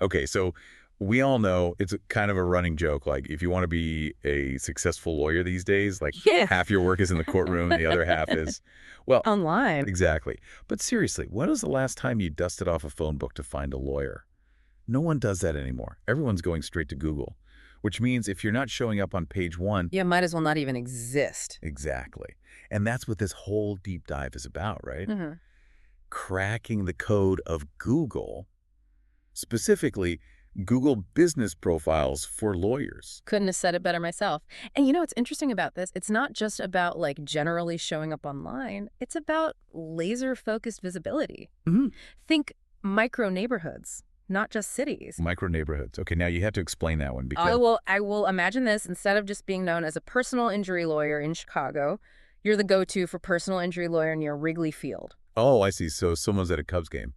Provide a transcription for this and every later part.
Okay, so we all know it's kind of a running joke. Like, if you want to be a successful lawyer these days, like Yeah. half your work is in the courtroom and the other half is, well, Online. exactly. But seriously, when was the last time you dusted off a phone book to find a lawyer? No one does that anymore. Everyone's going straight to Google, which means if you're not showing up on page one, Yeah, might as well not even exist. exactly. And that's what this whole deep dive is about, right? Hmm. Cracking the code of Google, specifically Google business profiles for lawyers. Couldn't have said it better myself. And you know what's interesting about this? It's not just about like generally showing up online. It's about laser-focused visibility. Hmm. Think micro neighborhoods, not just cities. Micro neighborhoods. Okay, now you have to explain that one because, I will imagine this. Instead of just being known as a personal injury lawyer in Chicago, you're the go-to for personal injury lawyer near Wrigley Field. oh, I see. So someone's at a Cubs game.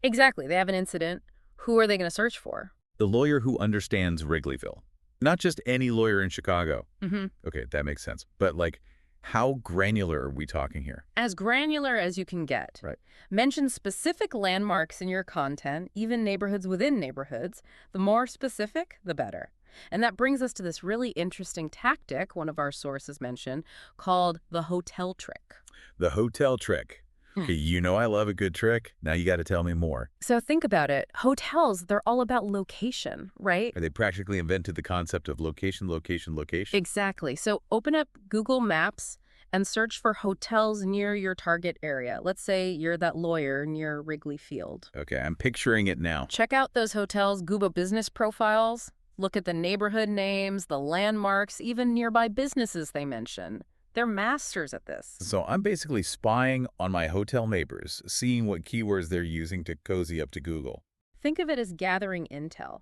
Exactly. They have an incident. Who are they going to search for? The lawyer who understands Wrigleyville. Not just any lawyer in Chicago. Hmm. Okay, that makes sense. But like, how granular are we talking here? As granular as you can get. Right. Mention specific landmarks in your content, even neighborhoods within neighborhoods. The more specific, the better. And that brings us to this really interesting tactic one of our sources mentioned called the hotel trick. The hotel trick. Hmm. Okay, you know I love a good trick. Now you got to tell me more. So think about it. Hotels, they're all about location, right? Are they practically invented the concept of location, location, location? Exactly. So open up Google Maps and search for hotels near your target area. Let's say you're that lawyer near Wrigley Field. Okay, I'm picturing it now. Check out those hotels' Google business profiles. Look at the neighborhood names, the landmarks, even nearby businesses they mention. They're masters at this. So I'm basically spying on my hotel neighbors, seeing what keywords they're using to cozy up to Google. Think of it as gathering intel.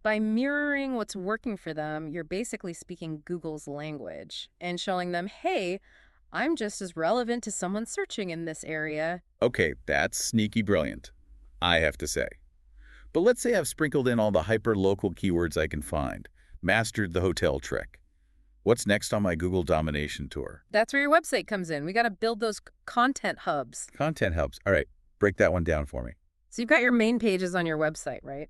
By mirroring what's working for them, you're basically speaking Google's language and showing them, hey, I'm just as relevant to someone searching in this area. Okay, that's sneaky brilliant, I have to say. But let's say I've sprinkled in all the hyper-local keywords I can find, mastered the hotel trick. What's next on my Google domination tour? That's where your website comes in. We got to build those content hubs. Content hubs. All right, break that one down for me. So you've got your main pages on your website, right?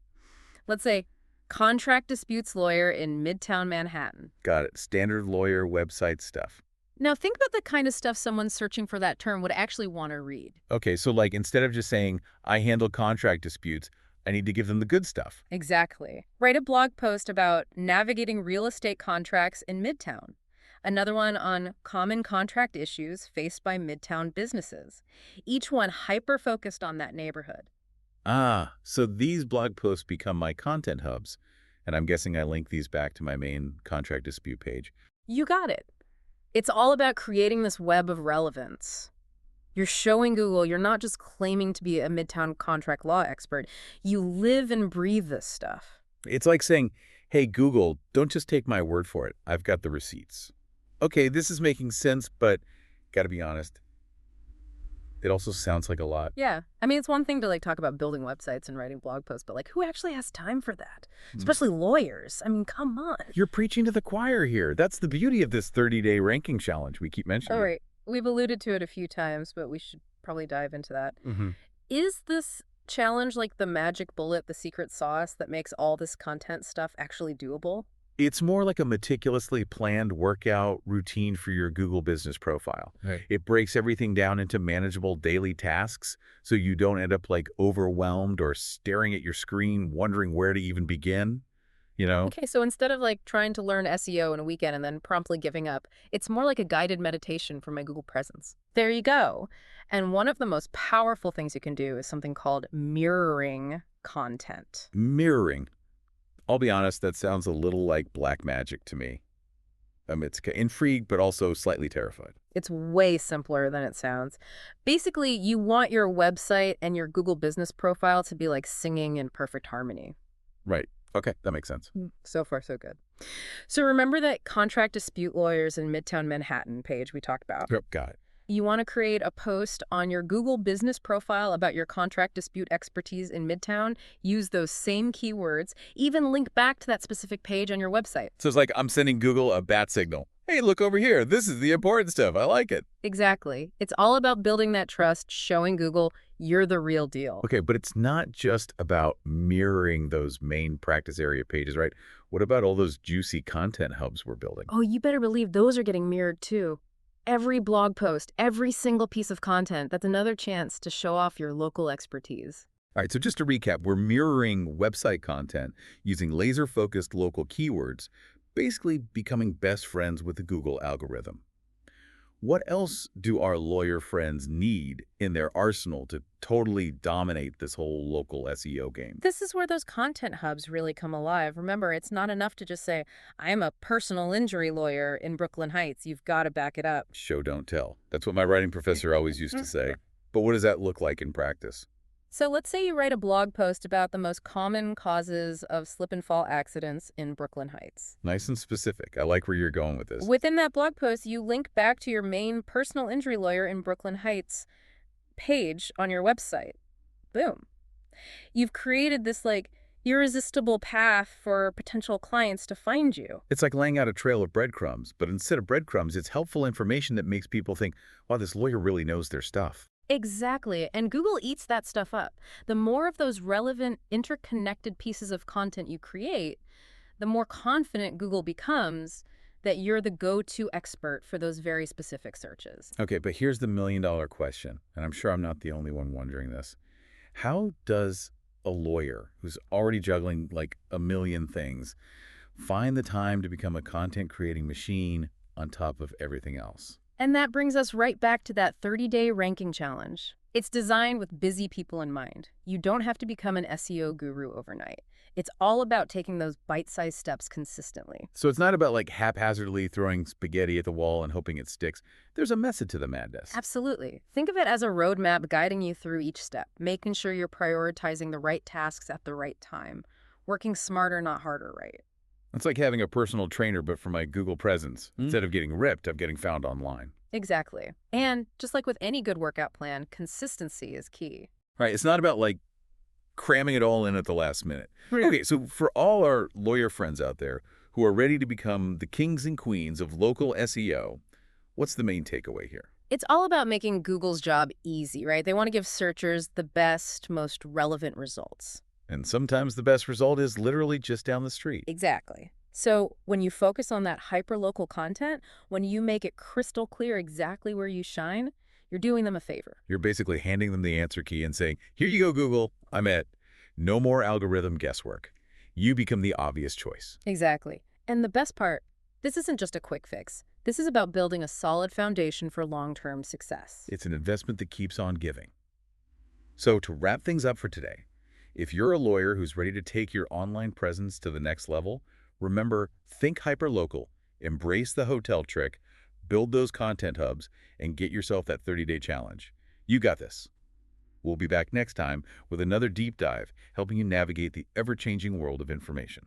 Let's say contract disputes lawyer in Midtown Manhattan. Got it. Standard lawyer website stuff. Now think about the kind of stuff someone searching for that term would actually want to read. Okay, so like instead of just saying, I handle contract disputes, I need to give them the good stuff. Exactly. Write a blog post about navigating real estate contracts in Midtown. Another one on common contract issues faced by Midtown businesses. Each one hyper-focused on that neighborhood. Ah, so these blog posts become my content hubs, and I'm guessing I link these back to my main contract dispute page. You got it. It's all about creating this web of relevance. You're showing Google you're not just claiming to be a Midtown contract law expert. You live and breathe this stuff. It's like saying, hey, Google, don't just take my word for it. I've got the receipts. Okay, this is making sense, but gotta be honest, it also sounds like a lot. Yeah. I mean, it's one thing to like talk about building websites and writing blog posts, but like who actually has time for that? Especially lawyers. I mean, come on. You're preaching to the choir here. That's the beauty of this 30-day ranking challenge we keep mentioning. All right. We've alluded to it a few times, but we should probably dive into that. Is this challenge like the magic bullet, the secret sauce that makes all this content stuff actually doable? It's more like a meticulously planned workout routine for your Google business profile. Right. It breaks everything down into manageable daily tasks so you don't end up like overwhelmed or staring at your screen wondering where to even begin. You know? Okay, so instead of like trying to learn SEO in a weekend and then promptly giving up, it's more like a guided meditation for my Google presence. There you go. And one of the most powerful things you can do is something called mirroring content. Mirroring. I'll be honest, that sounds a little like black magic to me. It's intrigued, but also slightly terrified. It's way simpler than it sounds. Basically, you want your website and your Google business profile to be like singing in perfect harmony. Right. Okay, that makes sense. So far, so good. So remember that contract dispute lawyers in Midtown Manhattan page we talked about? Yep, got it. You want to create a post on your Google business profile about your contract dispute expertise in Midtown, use those same keywords, even link back to that specific page on your website. So it's like I'm sending Google a bat signal. Hey, look over here. This is the important stuff. I like it. Exactly. It's all about building that trust, showing Google you're the real deal. Okay, but it's not just about mirroring those main practice area pages, right? What about all those juicy content hubs we're building? Oh, you better believe those are getting mirrored too. Every blog post, every single piece of content, that's another chance to show off your local expertise. All right, so just to recap, we're mirroring website content using laser-focused local keywords, basically becoming best friends with the Google algorithm. What else do our lawyer friends need in their arsenal to totally dominate this whole local SEO game? This is where those content hubs really come alive. Remember, it's not enough to just say, I'm a personal injury lawyer in Brooklyn Heights. You've got to back it up. Show, don't tell. That's what my writing professor always used to say. But what does that look like in practice? So let's say you write a blog post about the most common causes of slip and fall accidents in Brooklyn Heights. Nice and specific. I like where you're going with this. Within that blog post, you link back to your main personal injury lawyer in Brooklyn Heights page on your website. Boom. You've created this irresistible path for potential clients to find you. It's like laying out a trail of breadcrumbs, but instead of breadcrumbs, it's helpful information that makes people think, wow, this lawyer really knows their stuff. Exactly. And Google eats that stuff up. The more of those relevant, interconnected pieces of content you create, the more confident Google becomes that you're the go-to expert for those very specific searches. Okay, but here's the million-dollar question, and I'm sure I'm not the only one wondering this. How does a lawyer who's already juggling like a million things find the time to become a content-creating machine on top of everything else? And that brings us right back to that 30-day ranking challenge. It's designed with busy people in mind. You don't have to become an SEO guru overnight. It's all about taking those bite-sized steps consistently. So it's not about like haphazardly throwing spaghetti at the wall and hoping it sticks. There's a method to the madness. Absolutely. Think of it as a roadmap guiding you through each step, making sure you're prioritizing the right tasks at the right time, working smarter, not harder, right? It's like having a personal trainer, but for my Google presence. Instead of getting ripped, I'm getting found online. Exactly. And just like with any good workout plan, consistency is key. Right? It's not about like cramming it all in at the last minute. Okay, so for all our lawyer friends out there who are ready to become the kings and queens of local SEO, what's the main takeaway here? It's all about making Google's job easy, right? They want to give searchers the best, most relevant results. And sometimes the best result is literally just down the street. Exactly. So when you focus on that hyper-local content, when you make it crystal clear exactly where you shine, you're doing them a favor. You're basically handing them the answer key and saying, here you go, Google, I'm it. No more algorithm guesswork. You become the obvious choice. Exactly. And the best part, this isn't just a quick fix. This is about building a solid foundation for long-term success. It's an investment that keeps on giving. So to wrap things up for today, if you're a lawyer who's ready to take your online presence to the next level, remember, think hyperlocal, embrace the hotel trick, build those content hubs, and get yourself that 30-day challenge. You got this. We'll be back next time with another deep dive, helping you navigate the ever-changing world of information.